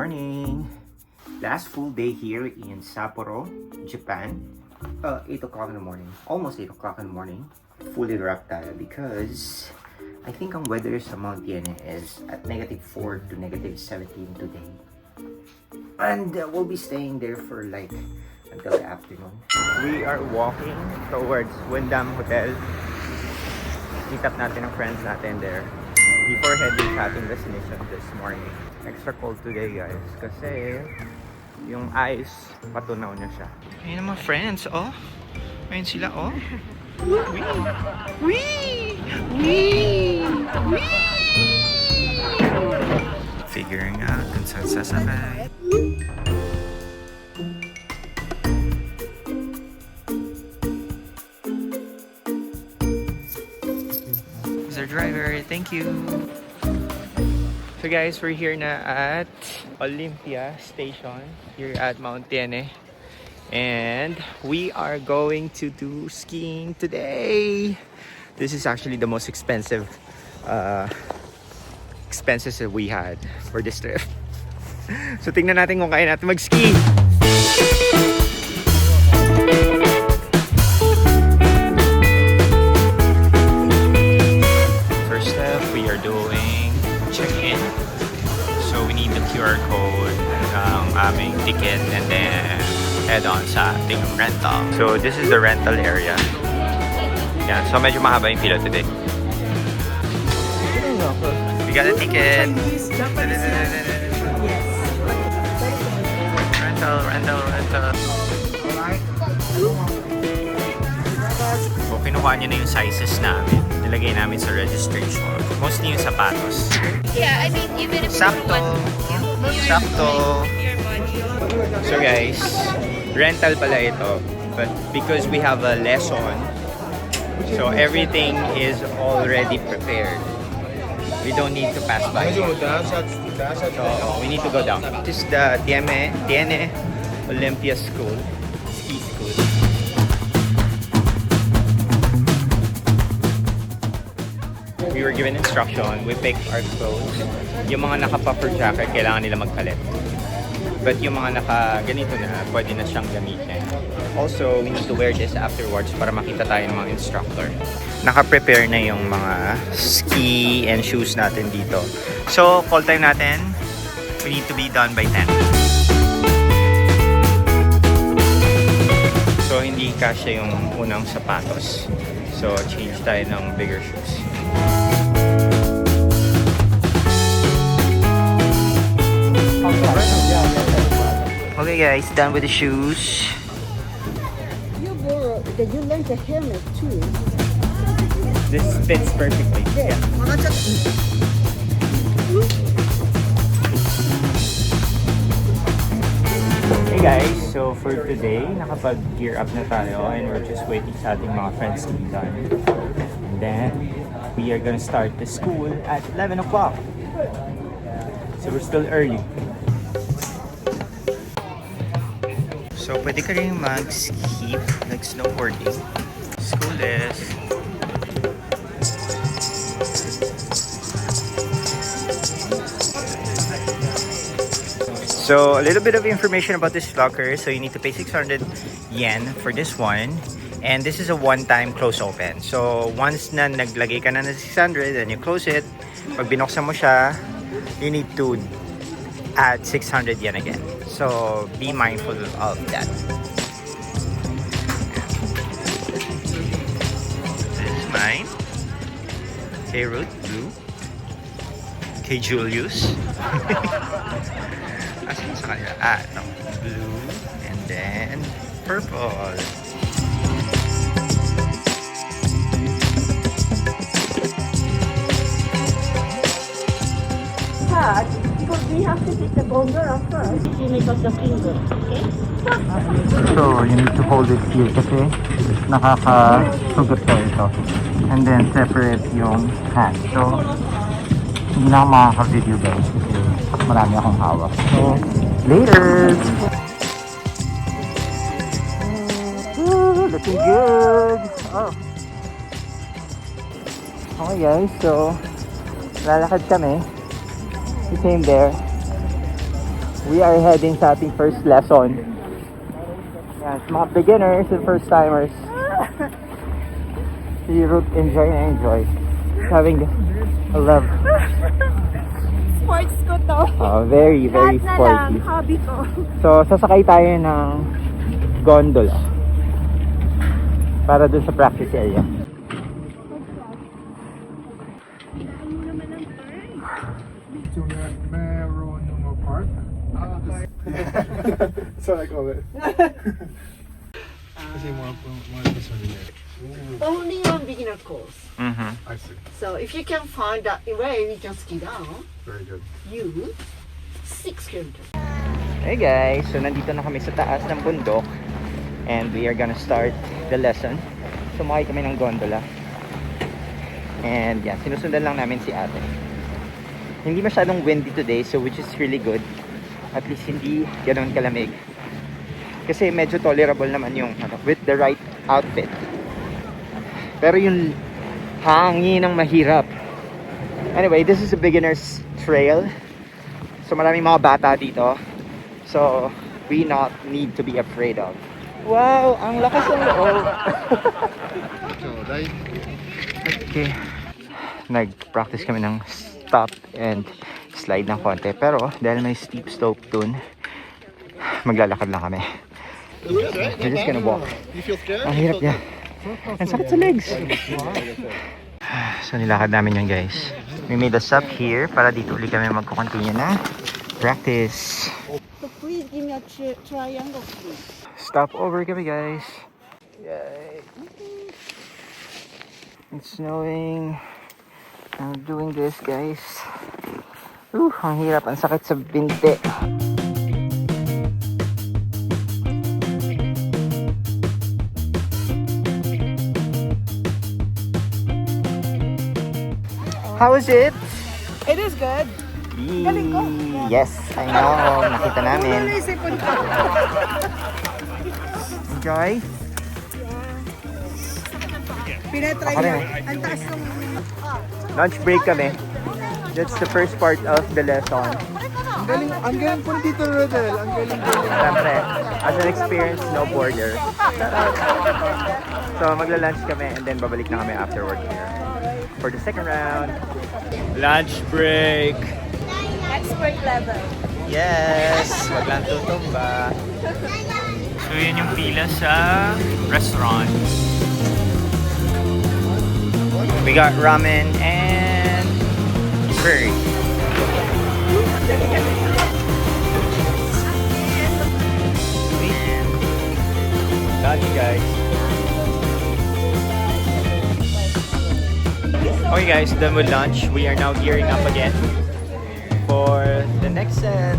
morning! Last full day here in Sapporo, Japan. 8 o'clock in the morning. Almost 8 o'clock in the morning. Fully wrapped tayo because I think ang weather sa Mount Tiene is at -4 to -17 today. And we'll be staying there for like until the afternoon. We are walking towards Windham Hotel. Meet up natin ang friends natin there before heading sa ating destination this morning. Extra cold today guys kasi yung ice patunaw na siya. Ayun mga friends, oh. Ayun sila, oh. Wee! Wee! Wee! Wee! Figuring out kung saan sasakay. Mr. Driver, thank you. So guys, we're here na at Olympia Station here at Mount Tiene. And we are going to do skiing today. This is actually the most expensive expenses that we had for this trip. So tingnan natin kung kaya natin mag-ski. First step, we are doing check-in. So we need the QR code, aming ticket, and then head on sa ating rental. So this is the rental area. Yeah, so medyo mahaba yung pila today. We got a ticket. Rental. So kinuha niya na yung sizes namin. Nilagay namin sa registration. Mostly yung sapatos. Yeah, I mean, even if Sakto. So guys, rental pala ito. But because we have a lesson, so everything is already prepared. We don't need to pass by. So we need to go down. This is the Tiene Olympia School, ski school. We were given instruction. We picked our clothes. Yung mga naka-puffer jacket, kailangan nila magpalit. But yung mga naka-ganito na, pwede na siyang gamitin. Also, we need to wear this afterwards para makita tayo ng mga instructor. Naka-prepare na yung mga ski and shoes natin dito. So, call time natin, we need to be done by 10. So, hindi kasya yung unang sapatos. So, change tayo ng bigger shoes. Okay guys, done with the shoes. You learned the helmet too. This fits perfectly. Yeah. Hey guys, so for today, nakapag-gear up na tayo and we're just waiting sa ating mga friends to be done. And then, we are gonna start the school at 11 o'clock. So we're still early. So pwede ka rin mag-ski, snowboarding. School is so a little bit of information about this locker. So you need to pay 600 yen for this one. And this is a one-time close open. So once na naglagay ka na ng 600 and you close it, pag binuksan mo siya, you need to add 600 yen again. So be mindful of that. This is mine. Kay Ruth, blue. Kay Julius. Asan sa kanila? No. Blue. And then purple. Because we have to take the gondola first. You make us the finger, okay? So, you need to hold it here kasi nakakasugot pa ito. And then, separate yung hand. So, hindi na ako makaka-video guys kasi marami akong hawak. So, later! Looking good! Oh. Okay guys, so lalakad kami. We came there we are heading sa ating first lesson. Yan, sa mga beginners and first timers. Si Ruth, enjoy na enjoy. Having a love. Sports ko to. Very, very Lahat na sporty. lang, hobby ko. So, sasakay tayo ng gondola para dun sa practice area. Meron yung park. So I call it. Kasi mga personal there. Only on beginner course. I see. So if you can find that way you can ski down, Very good. you 6 kilometers. Hey guys, so nandito na kami sa taas ng bundok and we are gonna start the lesson. Sumakay kami ng gondola and yan, sinusundan lang namin si ate. Hindi masyadong windy today, so which is really good. At least hindi ganoon kalamig. Kasi medyo tolerable naman yung with the right outfit. Pero yung hangin ang mahirap. Anyway, this is a beginner's trail. So maraming mga bata dito. So we not need to be afraid of. Wow, ang lakas ng loob. Okay. Nag-practice kami ng stop and slide ng konti. Pero dahil may steep slope dun, maglalakad lang kami. We're just gonna walk. Ang hirap niya. Ang sakit sa legs. So nilakad namin yun guys. We made a stop here para dito ulit kami magko-continue na practice. So please give me a triangle please. Stop over kami guys. Yay. It's snowing. I'm doing this guys. Ang hirap. Ang sakit sa binte. How is it? It is good. Galing ko. Yes, I know. Nakita namin. Enjoy? Pinatry Ako rin niya. eh. Ang taas ng... Lunch break kami. That's the first part of the lesson. Ang galing po dito, Rodel. Ang galing. Siyempre, as an experienced snowboarder. So magla-lunch kami and then babalik na kami afterward here for the second round. Lunch break! Expert level. Yes! Wag lang tutumba. So yun yung pila sa restaurant. We got ramen and curry. Lunch guys. Okay guys, done with lunch. We are now gearing up again for the next set.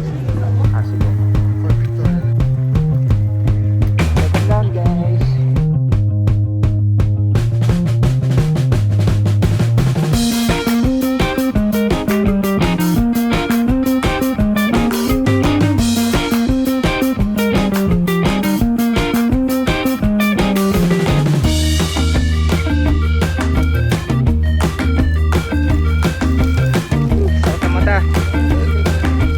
Sige. Welcome down guys.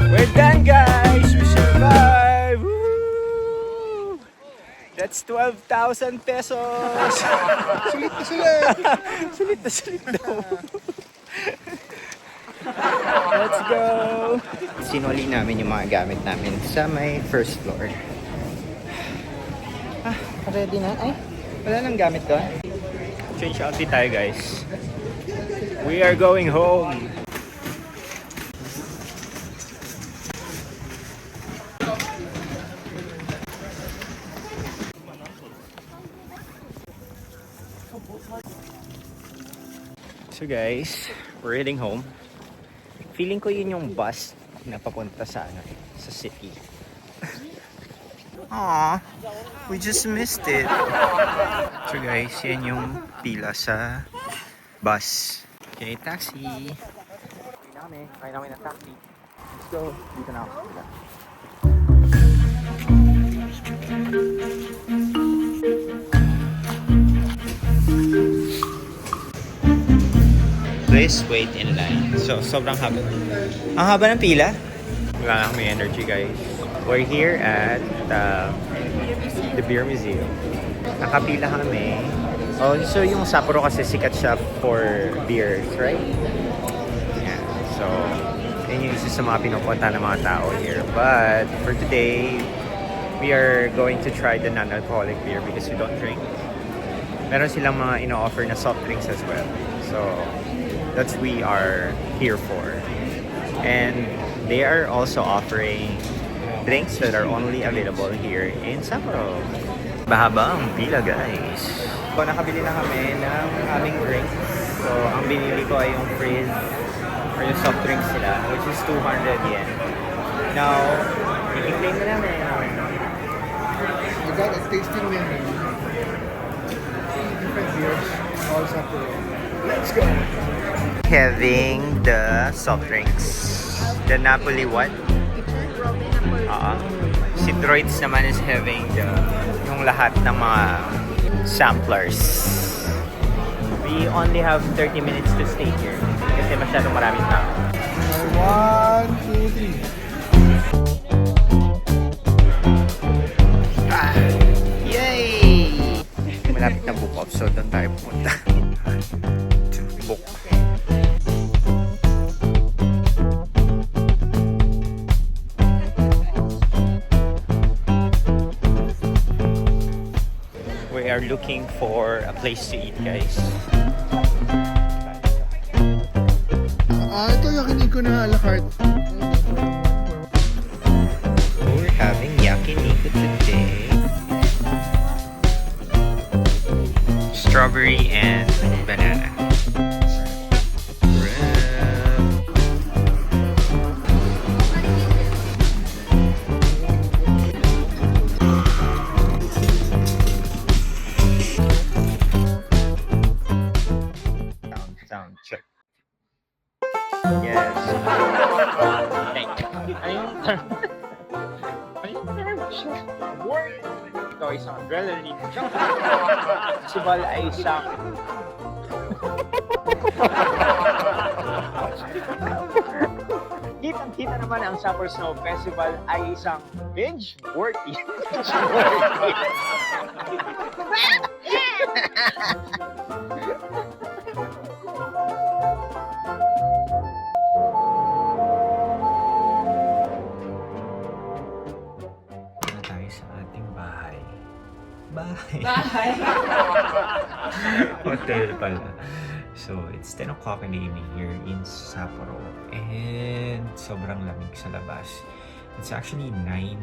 We're done guys! We survived! Woo! That's 12,000 pesos! Sulit na sulit! Sulit na sulit daw! Let's go! Sinuli namin yung mga gamit namin sa may first floor. Ready na? Ay, wala nang gamit doon. Change outfit tayo guys. We are going home! So guys, we're heading home. Feeling ko yun yung bus na papunta sa sa city. Aww, we just missed it. So guys, yan yung pila sa bus. Okay, taxi. Kaya namin na taxi. Let's go. Dito na ako. Please wait in line. So, sobrang haba. Ang haba ng pila. Wala na kami energy, guys. We're here at the Beer Museum. Nakapila kami. Oh, so yung Sapporo kasi sikat siya for beers, right? Yeah. So, yun yung isa sa mga pinupunta ng mga tao here. But for today, we are going to try the non-alcoholic beer because we don't drink. Meron silang mga ino-offer na soft drinks as well. So, that's we are here for. And they are also offering drinks that are only available here in Sapporo. Mahaba ang pila, guys. So, nakabili na kami ng aming drinks. So, ang binili ko ay yung frizz or yung soft drinks nila, which is 200 yen. Now, i-claim na namin. I got a tasting menu. Different beers, all Sapporo. Let's go! Having the soft drinks. The Napoli what? Si Droids naman is having yung lahat ng mga samplers. We only have 30 minutes to stay here kasi masyadong maraming tao. 1, 2, 3. Yay! Malapit na book off, so doon tayo pumunta. Book. We are looking for a place to eat, guys. Ito yakiniku na a la carte. We're having yakiniku today. Strawberry and banana. Sound check. Yes. Thank you. Ayun. Ito ay isang adrenaline. Festival ay isang kitang-kita naman ang Sapporo Snow Festival ay isang binge-worthy. Tayo sa ating bahay. Bahay. Hotel pala. So, it's 10 o'clock in the evening here in Sapporo. And sobrang lamig sa labas. It's actually 9.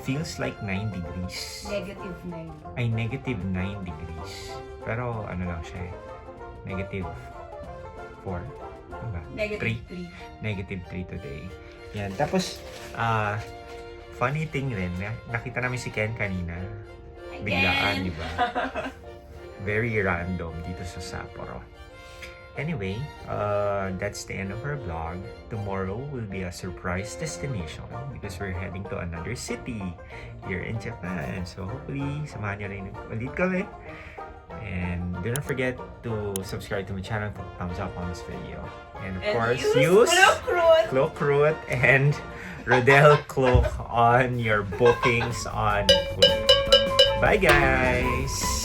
Feels like 9 degrees. Negative 9. Ay, negative 9 degrees. Pero ano lang siya eh. Negative 4. Ano ba? Negative 3. Negative 3 today. Yan. Tapos, funny thing rin, nakita namin si Ken kanina. Biglaan, di ba? Very random dito sa Sapporo. Anyway, that's the end of our vlog. Tomorrow will be a surprise destination because we're heading to another city here in Japan. So hopefully, samahan nyo rin ulit kami. And don't forget to subscribe to my channel, put thumbs up on this video. And of course, use Cloak Root and Rodel Cloak on your bookings on Cloak. Bye guys!